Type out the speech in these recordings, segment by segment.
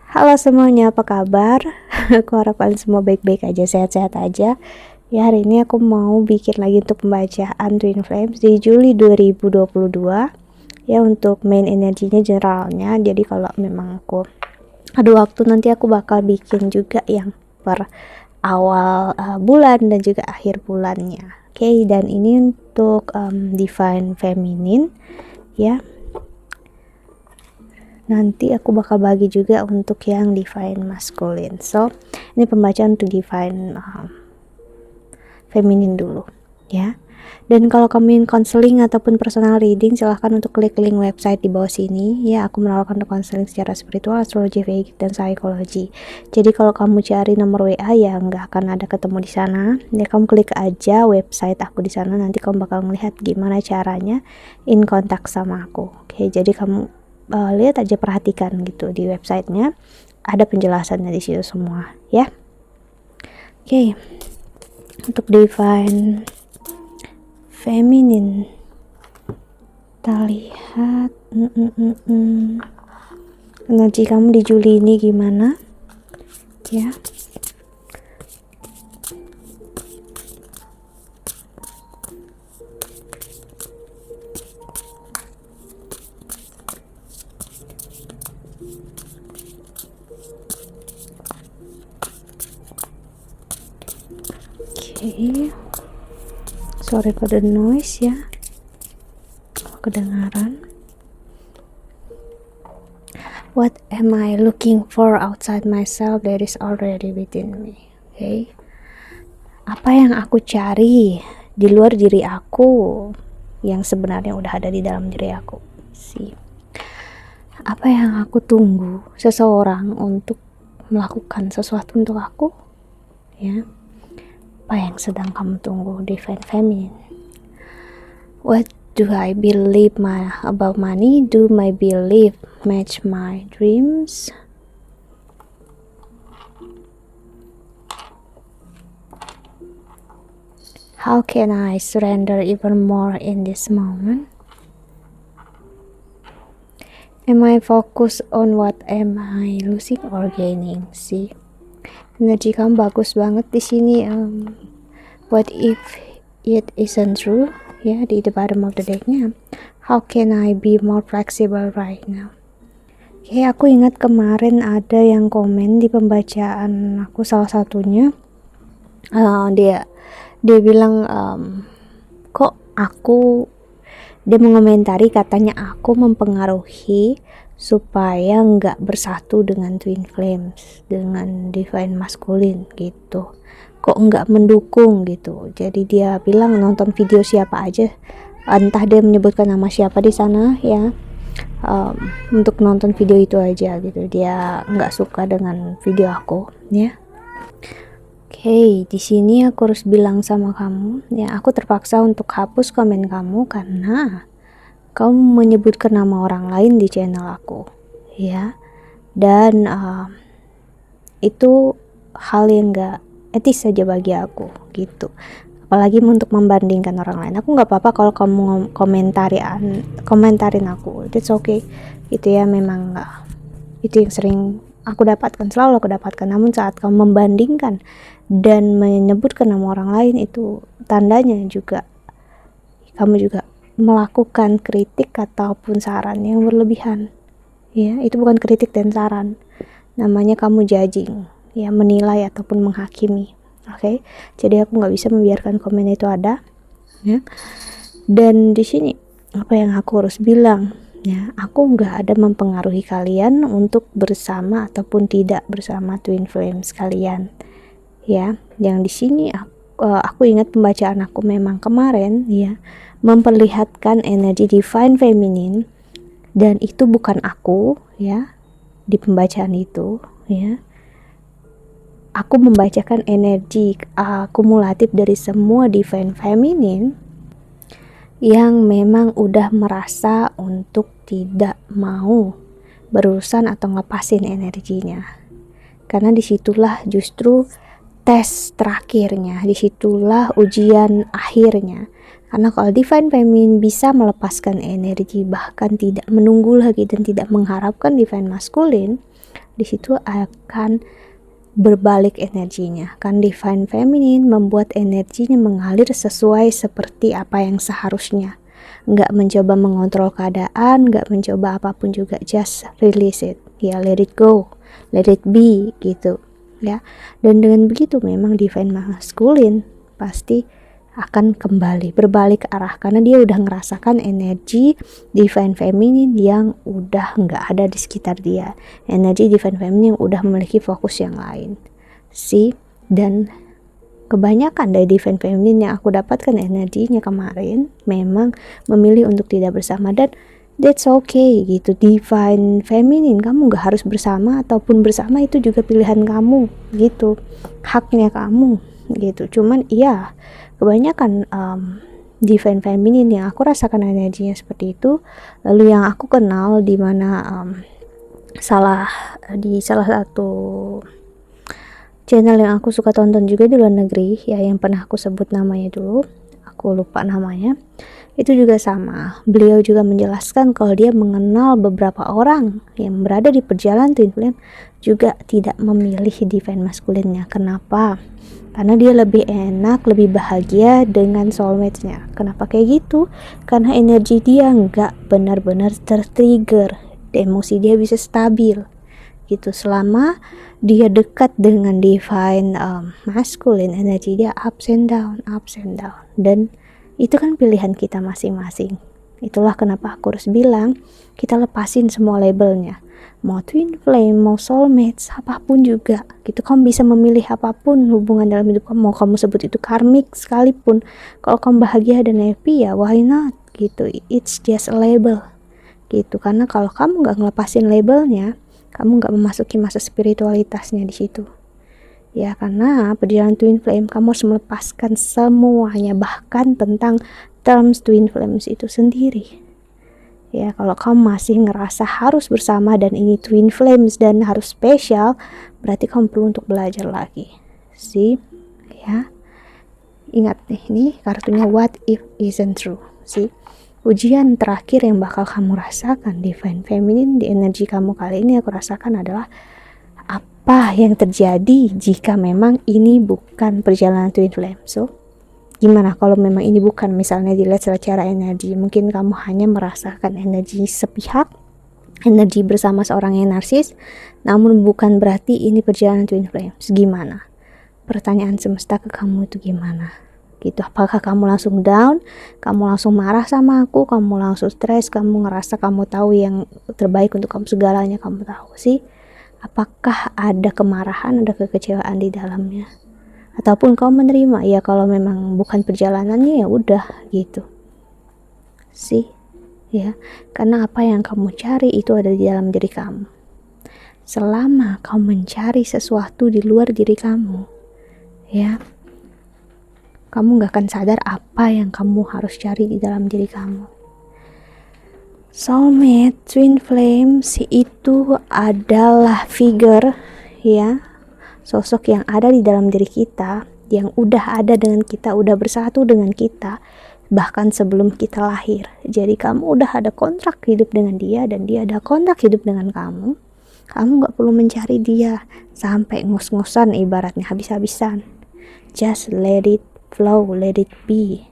Halo semuanya, apa kabar? Aku harap kalian semua baik-baik aja, sehat-sehat aja. Ya, hari ini aku mau bikin lagi untuk pembacaan Twin Flames di Juli 2022. Ya, untuk main energinya generalnya. Jadi kalau memang aku ada waktu nanti aku bakal bikin juga yang per awal bulan dan juga akhir bulannya. Oke, dan ini untuk Divine Feminine ya. Nanti aku bakal bagi juga untuk yang Divine Masculine. So, ini pembacaan untuk Divine Feminine dulu ya. Dan kalau kamu ingin counseling ataupun personal reading, silahkan untuk klik link website di bawah sini ya. Aku menawarkan untuk counseling secara spiritual, astrologi, veik, dan psikologi. Jadi kalau kamu cari nomor WA ya nggak akan ada ketemu di sana. Ya kamu klik aja website aku di sana, nanti kamu bakal melihat gimana caranya in kontak sama aku. Oke, jadi kamu lihat aja, perhatikan gitu di websitenya, ada penjelasannya di situ semua ya. Oke, untuk Divine Feminine kita lihat energi kamu di Juli ini gimana ya. Oke, sorry for the noise ya, kedengaran. What am I looking for outside myself that is already within me? Okay. Apa yang aku cari di luar diri aku yang sebenarnya udah ada di dalam diri aku? Apa yang aku tunggu seseorang untuk melakukan sesuatu untuk aku? Ya. Apa yang sedang kamu tunggu, Divine Feminine? What do I believe about money? Do my belief match my dreams? How can I surrender even more in this moment? Am I focused on what am I losing or gaining? See, energi kamu bagus banget di sini. What if it isn't true? Ya, di the bottom of the decknya. How can I be more flexible right now? Oke, aku ingat kemarin ada yang komen di pembacaan aku, salah satunya dia bilang kok dia mengomentari, katanya aku mempengaruhi supaya nggak bersatu dengan Twin Flames, dengan Divine Masculine gitu, kok nggak mendukung gitu. Jadi dia bilang nonton video siapa aja, entah dia menyebutkan nama siapa di sana ya, untuk nonton video itu aja gitu, dia nggak suka dengan video aku ya. Oke, di sini aku harus bilang sama kamu ya, aku terpaksa untuk hapus komen kamu karena kamu menyebutkan nama orang lain di channel aku ya, dan itu hal yang gak etis saja bagi aku gitu, apalagi untuk membandingkan orang lain. Aku nggak apa-apa kalau kamu komentarin aku, it's okay gitu ya, memang itu yang sering selalu aku dapatkan. Namun saat kamu membandingkan dan menyebutkan nama orang lain, itu tandanya juga kamu juga melakukan kritik ataupun saran yang berlebihan ya. Itu bukan kritik dan saran, namanya kamu judging ya, menilai ataupun menghakimi. Oke, jadi aku nggak bisa membiarkan komen itu ada ya. Dan di sini apa yang aku harus bilang ya, aku nggak ada mempengaruhi kalian untuk bersama ataupun tidak bersama Twin Flames kalian ya. Yang di sini aku ingat pembacaan aku memang kemarin ya, memperlihatkan energi Divine Feminine, dan itu bukan aku ya. Di pembacaan itu ya, aku membacakan energi akumulatif dari semua Divine Feminine yang memang udah merasa untuk tidak mau berurusan atau ngepasin energinya, karena disitulah justru tes terakhirnya, disitulah ujian akhirnya. Karena kalau Divine Feminine bisa melepaskan energi, bahkan tidak menunggu lagi dan tidak mengharapkan Divine Masculine, di situ akan berbalik energinya. Kan divine feminine membuat energinya mengalir sesuai seperti apa yang seharusnya. Nggak mencoba mengontrol keadaan, nggak mencoba apapun juga, just release it. Ya, let it go, let it be gitu ya. Dan dengan begitu memang divine masculine pasti akan kembali berbalik arah, karena dia udah ngerasakan energi divine feminine yang udah nggak ada di sekitar dia, energi divine feminine yang udah memiliki fokus yang lain sih. Dan kebanyakan dari divine feminine yang aku dapatkan energinya kemarin memang memilih untuk tidak bersama, dan that's okay gitu. Divine feminine, kamu gak harus bersama, ataupun bersama itu juga pilihan kamu gitu, haknya kamu gitu. Cuman iya, kebanyakan divine feminine yang aku rasakan energinya seperti itu. Lalu yang aku kenal di mana salah satu channel yang aku suka tonton juga di luar negeri ya, yang pernah aku sebut namanya dulu, aku lupa namanya. Itu juga sama, beliau juga menjelaskan kalau dia mengenal beberapa orang yang berada di perjalanan twin flame juga tidak memilih divine masculine-nya. Kenapa? Karena dia lebih enak, lebih bahagia dengan soulmate-nya. Kenapa kayak gitu? Karena energi dia nggak benar-benar tertrigger, emosi dia bisa stabil gitu. Selama dia dekat dengan divine masculine, energi dia ups and down. Dan itu kan pilihan kita masing-masing. Itulah kenapa aku harus bilang, kita lepasin semua labelnya. Mau twin flame, mau soulmates, apapun juga gitu. Kamu bisa memilih apapun hubungan dalam hidup kamu. Mau kamu sebut itu karmik sekalipun, kalau kamu bahagia dan happy ya why not gitu. It's just a label gitu. Karena kalau kamu gak ngelepasin labelnya, kamu gak memasuki masa spiritualitasnya di situ. Ya, karena perjalanan twin flame kamu harus melepaskan semuanya, bahkan tentang terms twin flames itu sendiri. Ya, kalau kamu masih ngerasa harus bersama dan ini twin flames dan harus spesial, berarti kamu perlu untuk belajar lagi. See? Ya. Ingat nih, ini kartunya what if isn't true. See? Ujian terakhir yang bakal kamu rasakan divine feminine di energi kamu kali ini, aku rasakan adalah apa yang terjadi jika memang ini bukan perjalanan twin flame. So, gimana kalau memang ini bukan, misalnya dilihat secara energi, mungkin kamu hanya merasakan energi sepihak, energi bersama seorang yang narsis, namun bukan berarti ini perjalanan twin flame. Gimana? Pertanyaan semesta ke kamu itu gimana? Gitu. Apakah kamu langsung down, kamu langsung marah sama aku, kamu langsung stres, kamu ngerasa kamu tahu yang terbaik untuk kamu, segalanya kamu tahu sih? Apakah ada kemarahan, ada kekecewaan di dalamnya? Ataupun kau menerima, ya kalau memang bukan perjalanannya ya udah gitu. Sih, ya. Karena apa yang kamu cari itu ada di dalam diri kamu. Selama kau mencari sesuatu di luar diri kamu, ya, kamu gak akan sadar apa yang kamu harus cari di dalam diri kamu. Soulmate, twin flames itu adalah figure ya, sosok yang ada di dalam diri kita, yang udah ada dengan kita, udah bersatu dengan kita bahkan sebelum kita lahir. Jadi kamu udah ada kontrak hidup dengan dia dan dia ada kontrak hidup dengan kamu. Kamu gak perlu mencari dia sampai ngos-ngosan, ibaratnya habis-habisan. Just let it flow, let it be.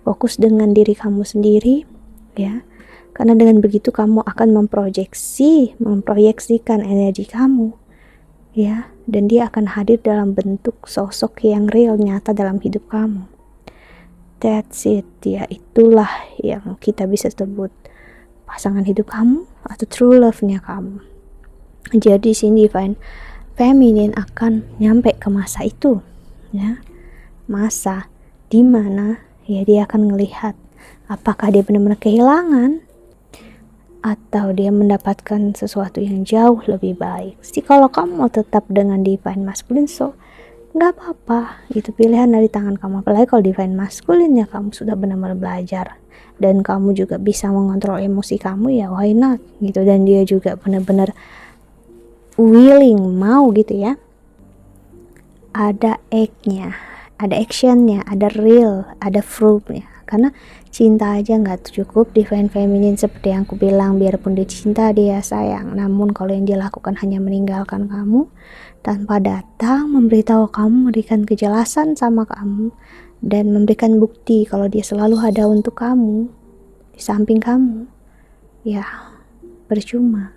Fokus dengan diri kamu sendiri ya. Karena dengan begitu kamu akan memproyeksikan energi kamu, ya, dan dia akan hadir dalam bentuk sosok yang real, nyata dalam hidup kamu. That's it, ya, itulah yang kita bisa sebut pasangan hidup kamu atau true love-nya kamu. Jadi sini divine feminine akan nyampe ke masa itu, ya, masa dimana ya dia akan ngelihat apakah dia benar-benar kehilangan atau dia mendapatkan sesuatu yang jauh lebih baik. Jadi kalau kamu mau tetap dengan divine masculine, so nggak apa-apa, itu pilihan dari tangan kamu. Apalagi kalau divine masculine ya kamu sudah benar-benar belajar dan kamu juga bisa mengontrol emosi kamu, ya why not gitu. Dan dia juga benar-benar willing, mau gitu ya. Ada act-nya, ada action-nya, ada real, ada fruit-nya. karena cinta aja nggak cukup. Divine feminine seperti yang aku bilang, biarpun dia cinta, dia sayang, namun kalau yang dia lakukan hanya meninggalkan kamu tanpa datang memberitahu kamu, memberikan kejelasan sama kamu, dan memberikan bukti kalau dia selalu ada untuk kamu, di samping kamu, ya percuma.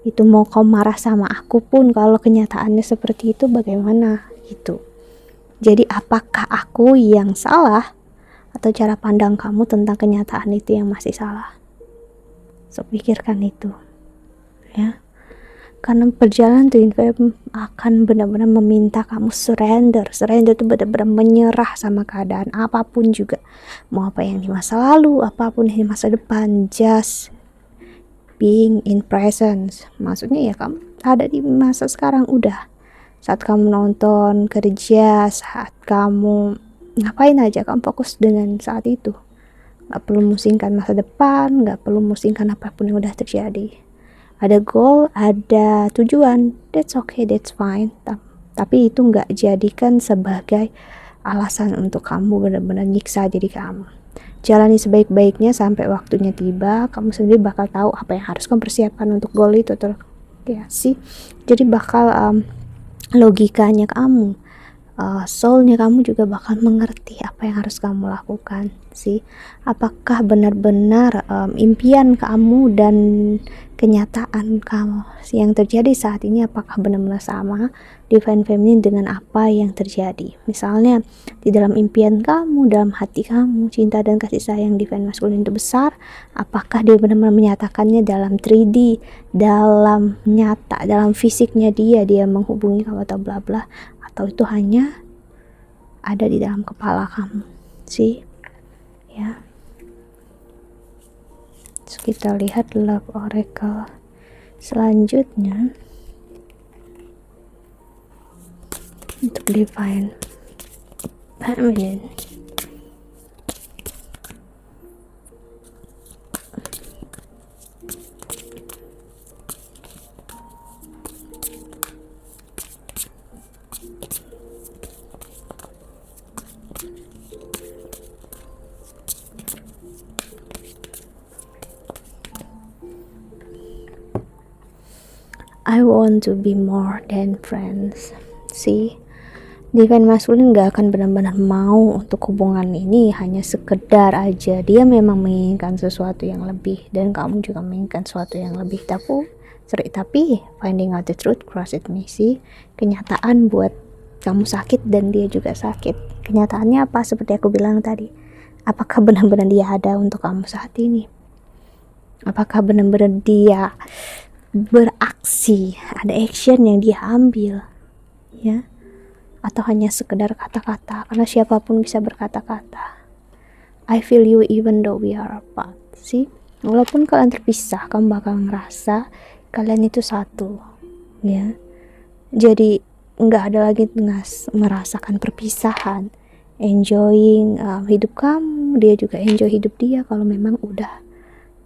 Itu mau kau marah sama aku pun kalau kenyataannya seperti itu, bagaimana gitu. Jadi apakah aku yang salah atau cara pandang kamu tentang kenyataan itu yang masih salah? So pikirkan itu ya, karena perjalanan Twin Flame akan benar-benar meminta kamu surrender itu benar-benar menyerah sama keadaan apapun juga, mau apa yang di masa lalu, apapun yang di masa depan, just being in presence. Maksudnya ya kamu ada di masa sekarang, udah saat kamu nonton, kerja, saat kamu ngapain aja, kamu fokus dengan saat itu. Gak perlu musingkan masa depan, gak perlu musingkan apapun yang udah terjadi. Ada goal, ada tujuan, that's okay, that's fine. Tapi itu gak jadikan sebagai alasan untuk kamu benar-benar nyiksa diri kamu. Jalani sebaik-baiknya sampai waktunya tiba, kamu sendiri bakal tahu apa yang harus kamu persiapkan untuk goal itu ya sih. Jadi bakal logikanya kamu, soulnya kamu juga bakal mengerti apa yang harus kamu lakukan sih. Apakah benar-benar impian kamu dan kenyataan kamu yang terjadi saat ini, apakah benar-benar sama Divine Feminine dengan apa yang terjadi? Misalnya di dalam impian kamu, dalam hati kamu, cinta dan kasih sayang Divine Masculine itu besar, apakah dia benar-benar menyatakannya dalam 3D, dalam nyata, dalam fisiknya dia menghubungi kamu atau bla bla, atau itu hanya ada di dalam kepala kamu sih ya. Terus kita lihat Love Oracle selanjutnya untuk Divine Feminine. I want to be more than friends. See, Divine Masculine gak akan benar-benar mau untuk hubungan ini hanya sekedar aja. Dia memang menginginkan sesuatu yang lebih, dan kamu juga menginginkan sesuatu yang lebih. Tapi finding out the truth cross it me, sih. Kenyataan buat kamu sakit dan dia juga sakit. Kenyataannya apa? Seperti aku bilang tadi, apakah benar-benar dia ada untuk kamu saat ini? Apakah benar-benar dia beraksi, ada action yang dia ambil ya, atau hanya sekedar kata-kata? Karena siapapun bisa berkata-kata. I feel you even though we are apart. sih, walaupun kalian terpisah, kamu bakal ngerasa kalian itu satu ya. Jadi nggak ada lagi merasakan perpisahan, enjoying hidup kamu, dia juga enjoy hidup dia. Kalau memang udah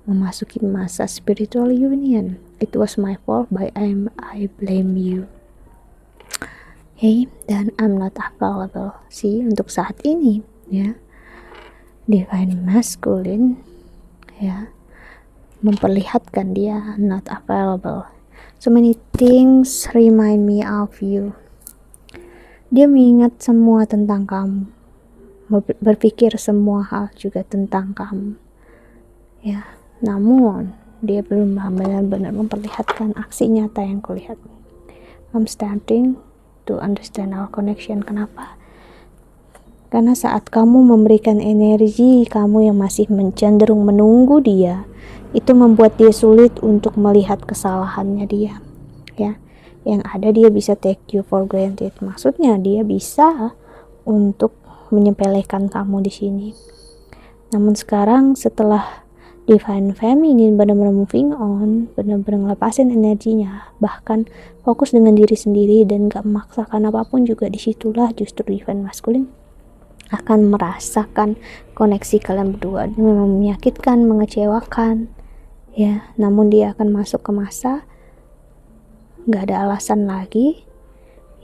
memasuki masa spiritual union, it was my fault, but I blame you. Hey, dan I'm not available sih untuk saat ini ya. Divine Masculine ya memperlihatkan dia not available. So many things remind me of you. Dia mengingat semua tentang kamu, berpikir semua hal juga tentang kamu ya. Namun dia belum benar-benar memperlihatkan aksi nyata yang kulihat. I'm starting to understand our connection. Kenapa? Karena saat kamu memberikan energi kamu yang masih cenderung menunggu dia, itu membuat dia sulit untuk melihat kesalahannya dia ya. Yang ada dia bisa take you for granted. Maksudnya dia bisa untuk menyepelekan kamu di sini. Namun sekarang setelah Divine Feminine benar-benar moving on, benar-benar ngelepasin energinya, bahkan fokus dengan diri sendiri dan gak memaksakan apapun, juga disitulah justru Divine Masculine akan merasakan koneksi kalian berdua. Dia memang menyakitkan, mengecewakan ya, namun dia akan masuk ke masa gak ada alasan lagi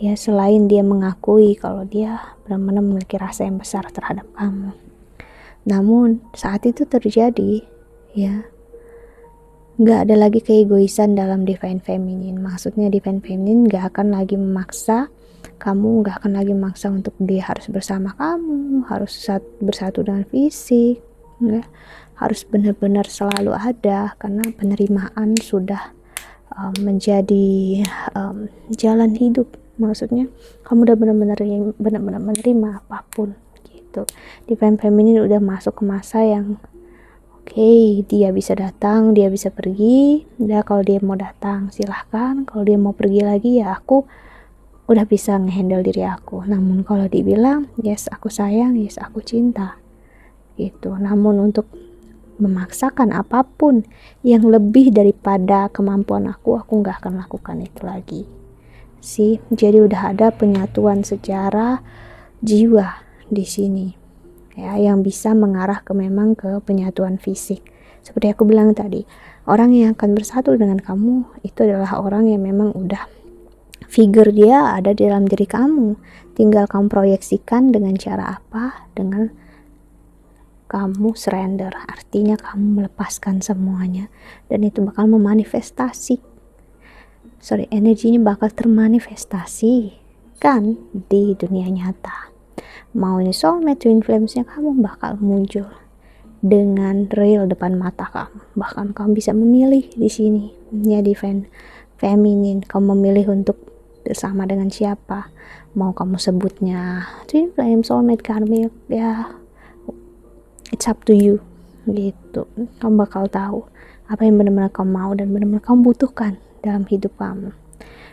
ya, selain dia mengakui kalau dia benar-benar memiliki rasa yang besar terhadap kamu. Namun saat itu terjadi, ya, nggak ada lagi keegoisan dalam divine feminine. Maksudnya divine feminine nggak akan lagi memaksa kamu, nggak akan lagi memaksa untuk dia harus bersama kamu, harus bersatu dengan fisik, ya. Harus benar-benar selalu ada, karena penerimaan sudah menjadi jalan hidup. Maksudnya kamu udah benar-benar menerima apapun gitu. Divine feminine udah masuk ke masa yang oke, dia bisa datang, dia bisa pergi. Udah, kalau dia mau datang silahkan, kalau dia mau pergi lagi ya aku udah bisa ngehandle diri aku. Namun kalau dibilang yes aku sayang, yes aku cinta gitu. Namun untuk memaksakan apapun yang lebih daripada kemampuan aku nggak akan lakukan itu lagi sih. Jadi udah ada penyatuan secara jiwa di sini, ya, yang bisa mengarah ke memang ke penyatuan fisik. Seperti aku bilang tadi, orang yang akan bersatu dengan kamu itu adalah orang yang memang udah figure dia ada di dalam diri kamu, tinggal kamu proyeksikan dengan cara apa, dengan kamu surrender, artinya kamu melepaskan semuanya, dan itu bakal energinya bakal termanifestasi kan di dunia nyata. Mau ini soulmate, twin flames-nya kamu bakal muncul dengan real depan mata kamu. Bahkan kamu bisa memilih di sini, ya, divine feminine, kamu memilih untuk bersama dengan siapa. Mau kamu sebutnya twin flame, soulmate, karmic, ya it's up to you gitu. Kamu bakal tahu apa yang benar-benar kamu mau dan benar-benar kamu butuhkan dalam hidup kamu.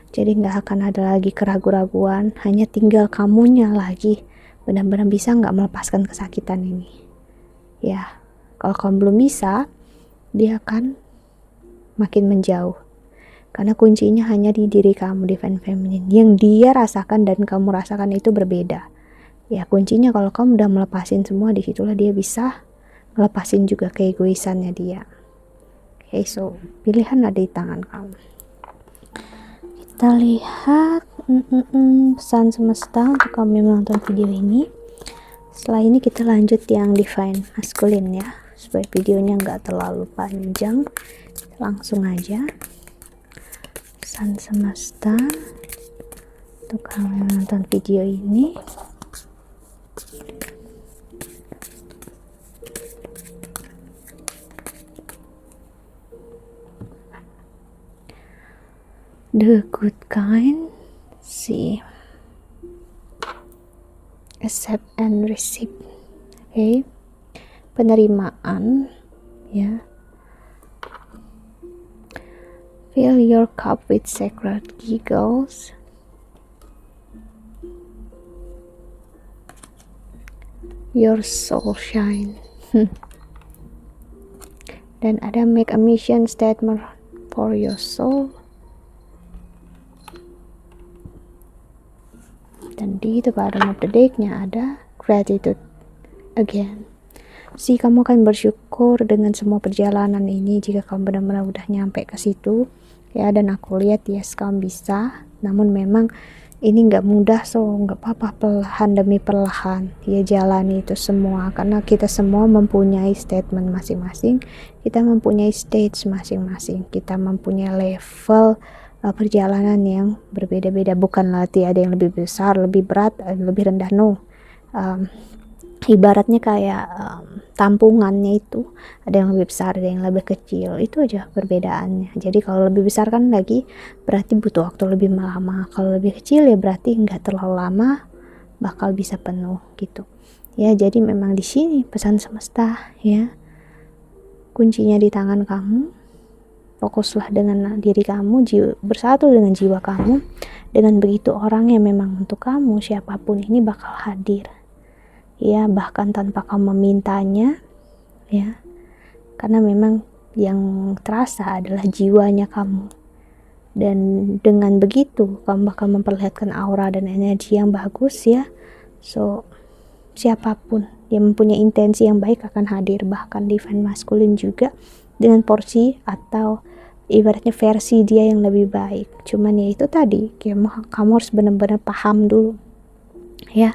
Jadi nggak akan ada lagi keraguan-raguan, hanya tinggal kamunya lagi benar-benar bisa nggak melepaskan kesakitan ini. Ya, kalau kamu belum bisa, dia akan makin menjauh. Karena kuncinya hanya di diri kamu, divine feminine. Yang dia rasakan dan kamu rasakan itu berbeda. Ya, kuncinya kalau kamu udah melepasin semua, disitulah dia bisa melepasin juga keegoisannya dia. Okay, so pilihan ada di tangan kamu. Kita lihat pesan semesta untuk kamu yang menonton video ini. Setelah ini kita lanjut yang divine masculine, ya, supaya videonya nggak terlalu panjang. Langsung aja pesan semesta untuk kamu yang menonton video ini. The good kind, see, accept and receive. Okay, penerimaan, ya. Fill your cup with sacred giggles. Your soul shine. Dan ada make a mission statement for your soul. Dan di itu bottom of the deck-nya ada gratitude again. Kamu akan bersyukur dengan semua perjalanan ini jika kamu benar-benar udah nyampe ke situ, ya. Dan aku lihat yes kamu bisa. Namun memang ini nggak mudah, so nggak apa-apa, perlahan demi perlahan ya jalani itu semua, karena kita semua mempunyai statement masing-masing, kita mempunyai stage masing-masing, kita mempunyai level perjalanan yang berbeda-beda. Bukanlah ada yang lebih besar, lebih berat, lebih rendah, no. Ibaratnya kayak tampungannya itu ada yang lebih besar, ada yang lebih kecil, itu aja perbedaannya. Jadi kalau lebih besar kan lagi berarti butuh waktu lebih lama, kalau lebih kecil ya berarti nggak terlalu lama bakal bisa penuh gitu ya. Jadi memang di sini pesan semesta, ya, kuncinya di tangan kamu. Fokuslah dengan diri kamu, bersatu dengan jiwa kamu. Dengan begitu orang yang memang untuk kamu, siapapun ini bakal hadir, ya, bahkan tanpa kamu memintanya, ya, karena memang yang terasa adalah jiwanya kamu. Dan dengan begitu kamu bakal memperlihatkan aura dan energi yang bagus, ya. So siapapun yang mempunyai intensi yang baik akan hadir, bahkan divine masculine juga dengan porsi atau ibaratnya versi dia yang lebih baik. Cuman ya itu tadi, kamu harus benar-benar paham dulu, ya,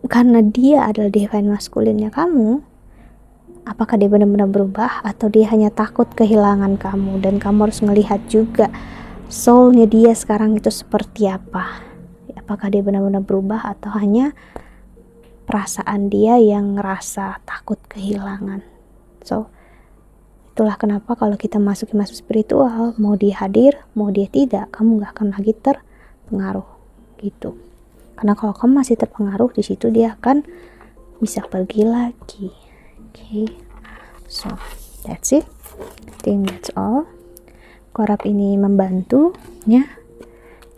karena dia adalah divine masculine-nya kamu, apakah dia benar-benar berubah atau dia hanya takut kehilangan kamu, dan kamu harus ngelihat juga soul-nya dia sekarang itu seperti apa. Apakah dia benar-benar berubah atau hanya perasaan dia yang ngerasa takut kehilangan. So, itulah kenapa kalau kita masuk spiritual, mau dia hadir, mau dia tidak, kamu gak akan lagi terpengaruh gitu. Karena kalau kamu masih terpengaruh, di situ dia akan bisa pergi lagi. Okay. So, that's it. I think that's all. Korab ini membantu ya.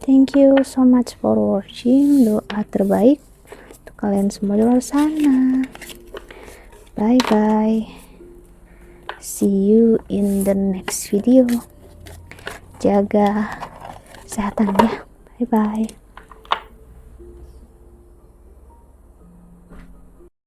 Thank you so much for watching. Doa terbaik untuk kalian semua di luar sana. Bye bye. See you in the next video. Jaga kesehatan ya. Bye bye.